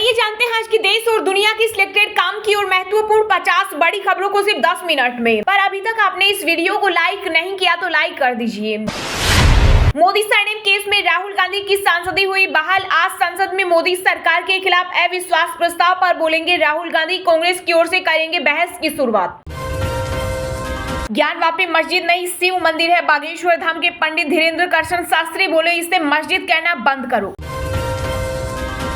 चलिए जानते हैं आज की देश और दुनिया की सिलेक्टेड काम की और महत्वपूर्ण 50 बड़ी खबरों को सिर्फ 10 मिनट में। पर अभी तक आपने इस वीडियो को लाइक नहीं किया तो लाइक कर दीजिए। मोदी सरनेम केस में राहुल गांधी की सांसदी हुई बहाल। आज संसद में मोदी सरकार के खिलाफ अविश्वास प्रस्ताव पर बोलेंगे राहुल गांधी। कांग्रेस की ओर से करेंगे बहस की शुरुआत। ज्ञानवापी मस्जिद नहीं शिव मंदिर है। बागेश्वर धाम के पंडित धीरेन्द्र कृष्ण शास्त्री बोले इसे मस्जिद कहना बंद करो।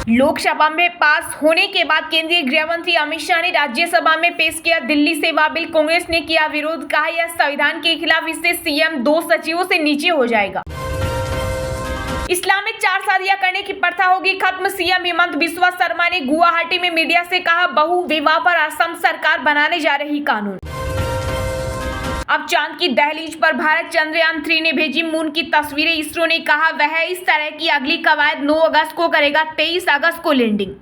लोकसभा में पास होने के बाद केंद्रीय गृह मंत्री अमित शाह ने राज्यसभा में पेश किया दिल्ली सेवा बिल। कांग्रेस ने किया विरोध, कहा यह संविधान के खिलाफ, इससे सीएम 2 सचिवों से नीचे हो जाएगा। इस्लाम में 4 शादियां करने की प्रथा होगी खत्म। सीएम हेमंत बिस्वा शर्मा ने गुवाहाटी में मीडिया से कहा बहु विवाह पर असम सरकार बनाने जा रही कानून। अब चांद की दहलीज पर भारत। चंद्रयान 3 ने भेजी मून की तस्वीरें। इसरो ने कहा वह इस तरह की अगली कवायद 9 अगस्त को करेगा, 23 अगस्त को लैंडिंग।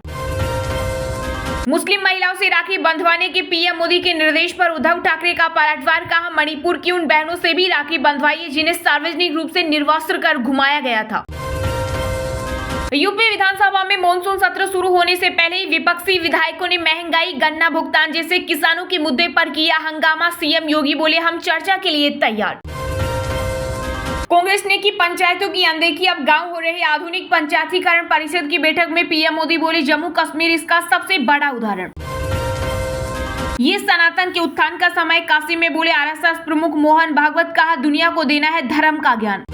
मुस्लिम महिलाओं से राखी बंधवाने के पीएम मोदी के निर्देश पर उद्धव ठाकरे का पलटवार। कहा मणिपुर की उन बहनों से भी राखी बंधवाइए जिन्हें सार्वजनिक रूप से निर्वस्त्र कर घुमाया गया था। यूपी विधानसभा में मॉनसून सत्र शुरू होने से पहले ही विपक्षी विधायकों ने महंगाई, गन्ना भुगतान जैसे किसानों के मुद्दे पर किया हंगामा। सीएम योगी बोले हम चर्चा के लिए तैयार। कांग्रेस ने की पंचायतों की अनदेखी, अब गांव हो रहे आधुनिक पंचायतीकरण। परिषद की बैठक में पीएम मोदी बोले जम्मू कश्मीर इसका सबसे बड़ा उदाहरण। ये सनातन के उत्थान का समय। काशी में बोले आरएसएस प्रमुख मोहन भागवत। कहा दुनिया को देना है धर्म का ज्ञान।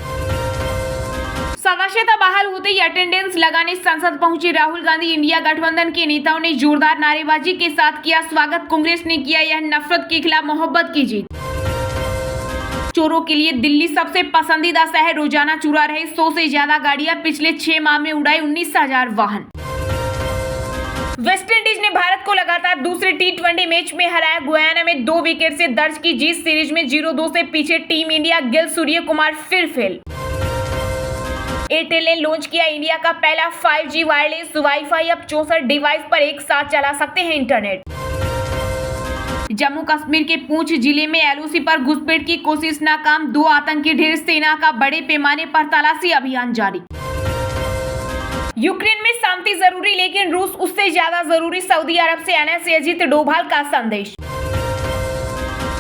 सदस्यता बहाल होते ही अटेंडेंस लगाने संसद पहुंचे राहुल गांधी। इंडिया गठबंधन के नेताओं ने जोरदार नारेबाजी के साथ किया स्वागत। कांग्रेस ने किया यह नफरत के खिलाफ मोहब्बत की जीत। चोरों के लिए दिल्ली सबसे पसंदीदा शहर। रोजाना चुरा रहे 100 से ज्यादा गाड़ियां। पिछले 6 माह में उड़ाए 19,000 वाहन। वेस्टइंडीज ने भारत को लगातार दूसरे T20 मैच में हराया। गुयाना में 2 विकेट से दर्ज की जीत। सीरीज में 0-2 से पीछे टीम इंडिया। गिल, सूर्य कुमार फिर फेल। एयरटेल ने लॉन्च किया इंडिया का पहला 5G वायरलेस वाईफाई। अब 64 डिवाइस पर एक साथ चला सकते हैं इंटरनेट। जम्मू कश्मीर के पूंछ जिले में एलओसी पर घुसपैठ की कोशिश नाकाम। 2 आतंकी ढेर। सेना का बड़े पैमाने पर तलाशी अभियान जारी। यूक्रेन में शांति जरूरी लेकिन रूस उससे ज्यादा जरूरी। सऊदी अरब से एनएस अजीत डोभाल का संदेश।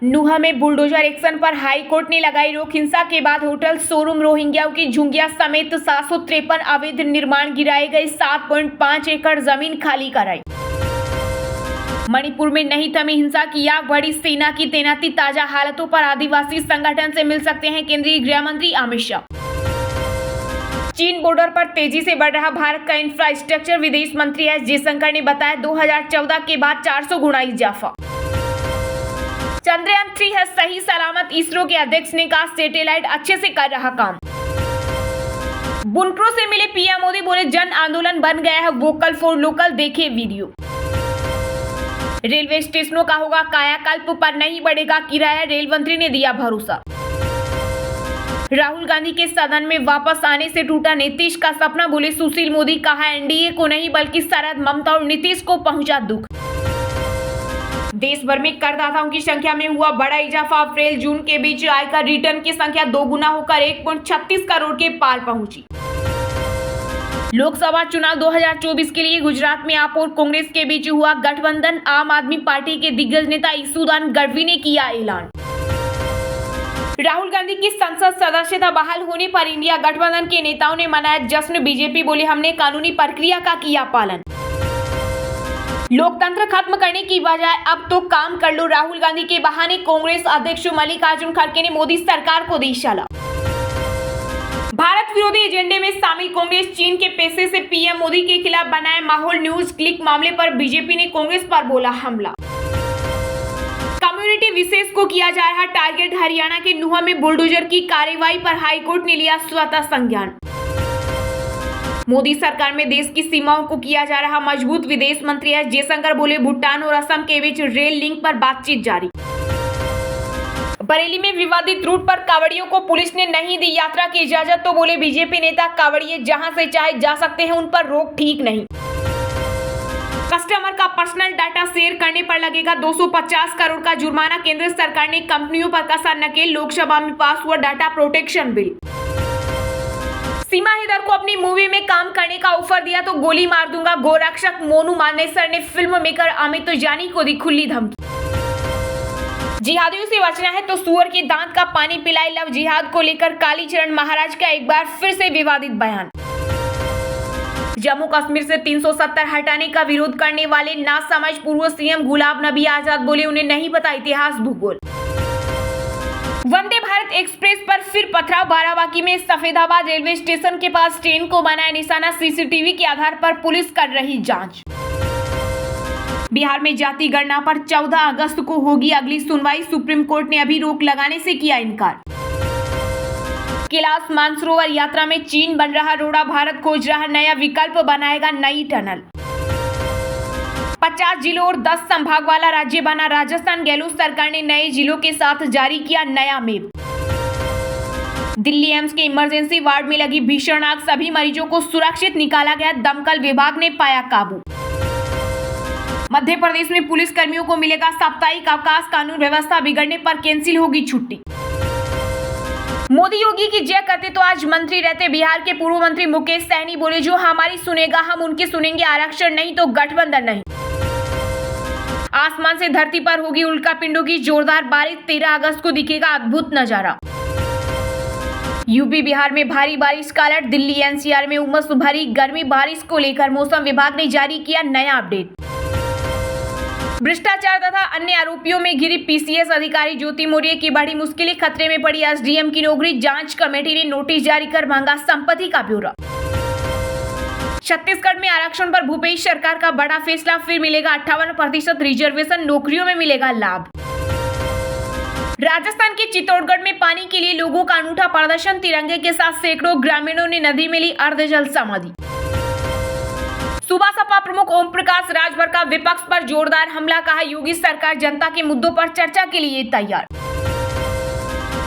नुहा में बुलडोजर एक्शन पर हाई कोर्ट ने लगाई रोक। हिंसा के बाद होटल, शोरूम, रोहिंग्याओं की झुंगिया समेत 753 अवैध निर्माण गिराए गए। 7.5 एकड़ जमीन खाली कराई। मणिपुर में नहीं थमी हिंसा की आग, बढ़ी सेना की तैनाती। ताजा हालातों पर आदिवासी संगठन से मिल सकते हैं केंद्रीय गृह मंत्री अमित शाह। चीन बॉर्डर पर तेजी से बढ़ रहा भारत का इंफ्रास्ट्रक्चर। विदेश मंत्री एस जयशंकर ने बताया 2014 के बाद 400 गुना इजाफा। चंद्रयान 3 है सही सलामत। इसरो के अध्यक्ष ने कहा सैटेलाइट अच्छे से कर रहा काम। बुनकरों से मिले पीएम मोदी, बोले जन आंदोलन बन गया है वोकल फॉर लोकल। देखे वीडियो। रेलवे स्टेशनों का होगा कायाकल्प, पर नहीं बढ़ेगा किराया। रेल मंत्री ने दिया भरोसा। राहुल गांधी के सदन में वापस आने से टूटा नीतीश का सपना, बोले सुशील मोदी। कहा एनडीए को नहीं बल्कि शरद, ममता और नीतीश को पहुंचा दुख। देश भर में करदाताओं की संख्या में हुआ बड़ा इजाफा। अप्रैल जून के बीच आयकर रिटर्न की संख्या 2 गुना होकर 1.36 करोड़ के पार पहुंची। लोकसभा चुनाव 2024 के लिए गुजरात में आप और कांग्रेस के बीच हुआ गठबंधन। आम आदमी पार्टी के दिग्गज नेता ईसुदान गढ़वी ने किया ऐलान। राहुल गांधी की संसद सदस्यता बहाल होने पर इंडिया गठबंधन के नेताओं ने मनाया जश्न। बीजेपी बोले हमने कानूनी प्रक्रिया का किया पालन। लोकतंत्र खत्म करने की बजाय अब तो काम कर लो, राहुल गांधी के बहाने कांग्रेस अध्यक्ष मल्लिकार्जुन खड़गे ने मोदी सरकार को दी सलाह। भारत विरोधी एजेंडे में शामिल कांग्रेस चीन के पैसे से पीएम मोदी के खिलाफ बनाए माहौल। न्यूज क्लिक मामले पर बीजेपी ने कांग्रेस पर बोला हमला। कम्युनिटी विशेष को किया जा रहा टारगेट। हरियाणा के नुहा में बुलडोजर की कार्रवाई पर हाईकोर्ट ने लिया स्वतः संज्ञान। मोदी सरकार में देश की सीमाओं को किया जा रहा मजबूत। विदेश मंत्री एस जयशंकर बोले भूटान और असम के बीच रेल लिंक पर बातचीत जारी। बरेली में विवादित रूट पर कांवड़ियों को पुलिस ने नहीं दी यात्रा की इजाजत, तो बोले बीजेपी नेता कांवड़िए जहां से चाहे जा सकते हैं, उन पर रोक ठीक नहीं। कस्टमर का पर्सनल डाटा शेयर करने पर लगेगा 250 करोड़ का जुर्माना। केंद्र सरकार ने कंपनियों पर कसा नकेल। लोकसभा में पास हुआ डाटा प्रोटेक्शन बिल। सीमा हैदर को अपनी मूवी में काम करने का ऑफर दिया तो गोली मार दूंगा, गोरक्षक मोनू मानेसर ने फिल्म मेकर अमित जानी को दी खुली धमकी। जिहादियों से बचना है तो सुअर के दांत का पानी पिलाए, लव जिहाद को लेकर कालीचरण महाराज का एक बार फिर से विवादित बयान। जम्मू कश्मीर से 370 हटाने का विरोध करने वाले नासमझ पूर्व सीएम गुलाम नबी आजाद बोले उन्हें नहीं पता इतिहास भूगोल। वंदे भारत एक्सप्रेस पर फिर पथराव, बाराबांकी में सफेदाबाद रेलवे स्टेशन के पास ट्रेन को बनाया निशाना, सीसीटीवी के आधार पर पुलिस कर रही जांच। बिहार में जाति गणना पर 14 अगस्त को होगी अगली सुनवाई, सुप्रीम कोर्ट ने अभी रोक लगाने से किया इनकार। कैलाश मानसरोवर यात्रा में चीन बन रहा रोड़ा, भारत खोज रहा नया विकल्प, बनाएगा नई टनल। 50 जिलों और 10 संभाग वाला राज्य बना राजस्थान, गहलोत सरकार ने नए जिलों के साथ जारी किया नया मैप। दिल्ली एम्स के इमरजेंसी वार्ड में लगी भीषण आग, सभी मरीजों को सुरक्षित निकाला गया, दमकल विभाग ने पाया काबू। मध्य प्रदेश में पुलिस कर्मियों को मिलेगा साप्ताहिक अवकाश, कानून व्यवस्था बिगड़ने पर कैंसिल होगी छुट्टी। मोदी योगी की जय करते तो आज मंत्री रहते, बिहार के पूर्व मंत्री मुकेश सहनी बोले जो हमारी सुनेगा हम उनकी सुनेंगे, आरक्षण नहीं तो गठबंधन नहीं। आसमान से धरती पर होगी उल्कापिंडों की जोरदार बारिश, 13 अगस्त को दिखेगा अद्भुत नजारा। यूपी बिहार में भारी बारिश का अलर्ट, दिल्ली एनसीआर में उमस भरी गर्मी, बारिश को लेकर मौसम विभाग ने जारी किया नया अपडेट। भ्रष्टाचार तथा अन्य आरोपियों में घिरी पीसीएस अधिकारी ज्योति मौर्य की बड़ी मुश्किलें, खतरे में पड़ी एसडीएम की नौकरी, जांच कमेटी ने नोटिस जारी कर मांगा संपत्ति का ब्यौरा। छत्तीसगढ़ में आरक्षण पर भूपेश सरकार का बड़ा फैसला, फिर मिलेगा 58% रिजर्वेशन, नौकरियों में मिलेगा लाभ। राजस्थान के चित्तौड़गढ़ में पानी के लिए लोगों का अनूठा प्रदर्शन, तिरंगे के साथ सैकड़ों ग्रामीणों ने नदी में ली अर्धजल समाधि। सुबह सपा प्रमुख ओम प्रकाश राजभर का विपक्ष पर जोरदार हमला, कहा योगी सरकार जनता के मुद्दों पर चर्चा के लिए तैयार।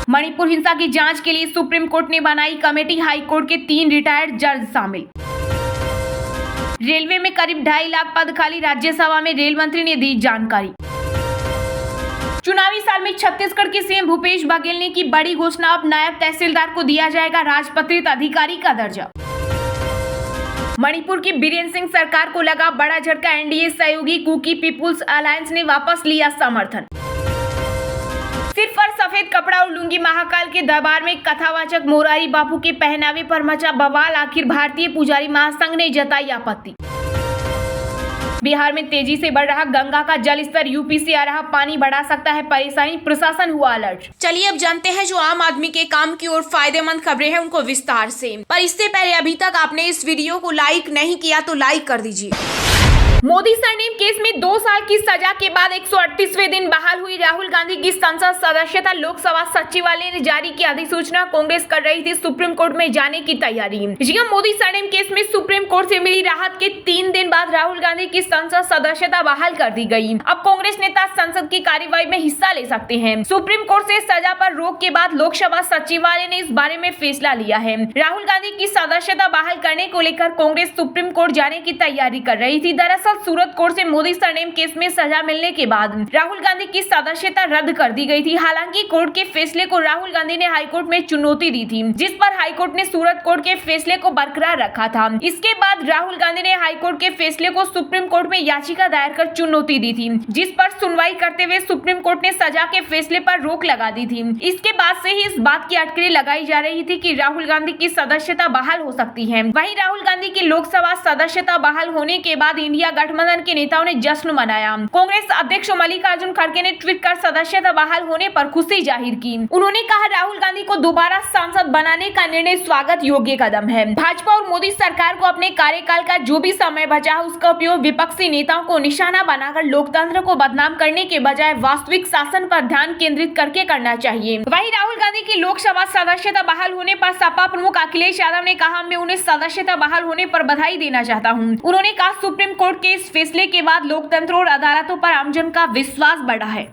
मणिपुर हिंसा की जांच के लिए सुप्रीम कोर्ट ने बनाई कमेटी, हाई कोर्ट के 3 रिटायर्ड जज शामिल। रेलवे में करीब 2.5 लाख पद खाली, राज्यसभा में रेल मंत्री ने दी जानकारी। चुनावी साल में छत्तीसगढ़ के सीएम भूपेश बघेल ने की बड़ी घोषणा, अब नायब तहसीलदार को दिया जाएगा राजपत्रित अधिकारी का दर्जा। मणिपुर की बीरेन सिंह सरकार को लगा बड़ा झटका, एनडीए सहयोगी कुकी पीपुल्स अलायंस ने वापस लिया समर्थन। सिर पर सफेद कपड़ा और लुंगी, महाकाल के दरबार में कथावाचक मोरारी बापू के पहनावे पर मचा बवाल, आखिर भारतीय पुजारी महासंघ ने जताई आपत्ति। बिहार में तेजी से बढ़ रहा गंगा का जलस्तर, यूपी से आ रहा पानी बढ़ा सकता है परेशानी, प्रशासन हुआ अलर्ट। चलिए अब जानते हैं जो आम आदमी के काम की और फायदेमंद खबरें हैं उनको विस्तार से। पर इससे पहले अभी तक आपने इस वीडियो को लाइक नहीं किया तो लाइक कर दीजिए। मोदी सरनेम केस में 2 साल की सजा के बाद 138वें दिन बहाल हुई राहुल गांधी की संसद सदस्यता, लोकसभा सचिवालय ने जारी की अधिसूचना, कांग्रेस कर रही थी सुप्रीम कोर्ट में जाने की तैयारी। जीएम मोदी सरनेम केस में सुप्रीम कोर्ट से मिली राहत के 3 दिन बाद राहुल गांधी की संसद सदस्यता बहाल कर दी गई। अब कांग्रेस नेता संसद की कार्यवाही में हिस्सा ले सकते हैं। सुप्रीम कोर्ट से सजा पर रोक के बाद लोकसभा सचिवालय ने इस बारे में फैसला लिया है। राहुल गांधी की सदस्यता बहाल करने को लेकर कांग्रेस सुप्रीम कोर्ट जाने की तैयारी कर रही थी। दरअसल सूरत कोर्ट से मोदी सरनेम केस में सजा मिलने के बाद राहुल गांधी की सदस्यता रद्द कर दी गई थी। हालांकि कोर्ट के फैसले को राहुल गांधी ने हाईकोर्ट में चुनौती दी थी, जिस पर हाईकोर्ट ने सूरत कोर्ट के फैसले को बरकरार रखा था। इसके बाद राहुल गांधी ने हाईकोर्ट के फैसले को सुप्रीम कोर्ट में याचिका दायर कर चुनौती दी थी, जिस पर सुनवाई करते हुए सुप्रीम कोर्ट ने सजा के फैसले पर रोक लगा दी थी। इसके बाद से ही इस बात की अटकलें लगाई जा रही थी कि राहुल गांधी की सदस्यता बहाल हो सकती है। वहीं राहुल गांधी की लोकसभा सदस्यता बहाल होने के बाद इंडिया गठबंधन के नेताओं ने जश्न मनाया। कांग्रेस अध्यक्ष मल्लिकार्जुन खड़गे ने ट्वीट कर सदस्यता बहाल होने पर खुशी जाहिर की। उन्होंने कहा राहुल गांधी को दोबारा सांसद बनाने का निर्णय स्वागत योग्य कदम है। भाजपा और मोदी सरकार को अपने कार्यकाल का जो भी समय बचा है उसका उपयोग विपक्षी नेताओं को निशाना बनाकर लोकतंत्र को बदनाम करने के बजाय वास्तविक शासन पर ध्यान केंद्रित करके करना चाहिए। वहीं राहुल गांधी की लोकसभा सदस्यता बहाल होने पर सपा प्रमुख अखिलेश यादव ने कहा मैं उन्हें सदस्यता बहाल होने पर बधाई देना चाहता हूँ। उन्होंने कहा सुप्रीम कोर्ट के इस फैसले के बाद लोकतंत्र और अदालतों पर आमजन का विश्वास बढ़ा है।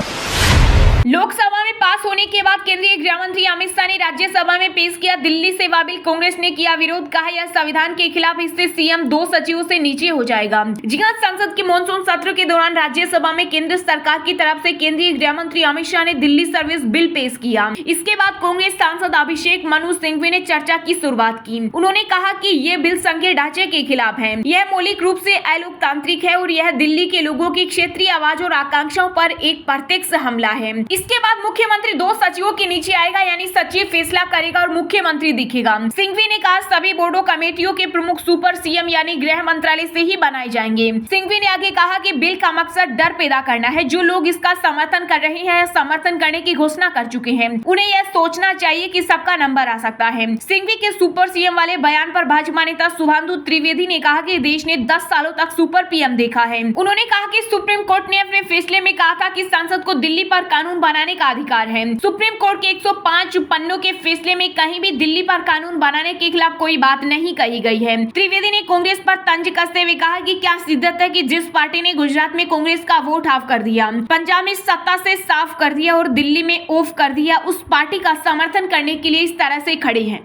लोकसभा में पास होने के बाद केंद्रीय गृह मंत्री अमित शाह ने राज्यसभा में पेश किया दिल्ली सेवा बिल। कांग्रेस ने किया विरोध, कहा यह संविधान के खिलाफ, इससे सीएम 2 सचिवों से नीचे हो जाएगा। जी हां, संसद के मॉनसून सत्र के दौरान राज्यसभा में केंद्र सरकार की तरफ से केंद्रीय गृह मंत्री अमित शाह ने दिल्ली सर्विस बिल पेश किया। इसके बाद कांग्रेस सांसद अभिषेक मनु सिंघवी ने चर्चा की शुरुआत की। उन्होंने कहा कि ये बिल संघीय ढांचे के खिलाफ है, यह मौलिक रूप से अलोकतांत्रिक है और यह दिल्ली के लोगों की क्षेत्रीय आवाज और आकांक्षाओं पर एक प्रत्यक्ष हमला है। इसके बाद मुख्यमंत्री 2 सचिवों के नीचे आएगा, यानी सचिव फैसला करेगा और मुख्यमंत्री दिखेगा। सिंघवी ने कहा सभी बोर्डो कमेटियों के प्रमुख सुपर सीएम यानी गृह मंत्रालय से ही बनाए जाएंगे। सिंघवी ने आगे कहा कि बिल का मकसद डर पैदा करना है। जो लोग इसका समर्थन कर रहे हैं, समर्थन करने की घोषणा कर चुके हैं, उन्हें यह सोचना चाहिए कि सबका नंबर आ सकता है। सिंघवी के सुपर सीएम वाले बयान पर भाजपा नेता शुभेंदु त्रिवेदी ने कहा कि देश ने 10 सालों तक सुपर पीएम देखा है। उन्होंने कहा कि सुप्रीम कोर्ट ने अपने फैसले में कहा था कि संसद को दिल्ली पर कानून बनाने का अधिकार है। सुप्रीम कोर्ट के 105 पन्नों के फैसले में कहीं भी दिल्ली पर कानून बनाने के खिलाफ कोई बात नहीं कही गई है। त्रिवेदी ने कांग्रेस पर तंज कसते हुए कहा कि क्या सिद्धत है कि जिस पार्टी ने गुजरात में कांग्रेस का वोट ऑफ कर दिया, पंजाब में सत्ता से साफ कर दिया और दिल्ली में ऑफ कर दिया, उस पार्टी का समर्थन करने के लिए इस तरह से खड़े हैं।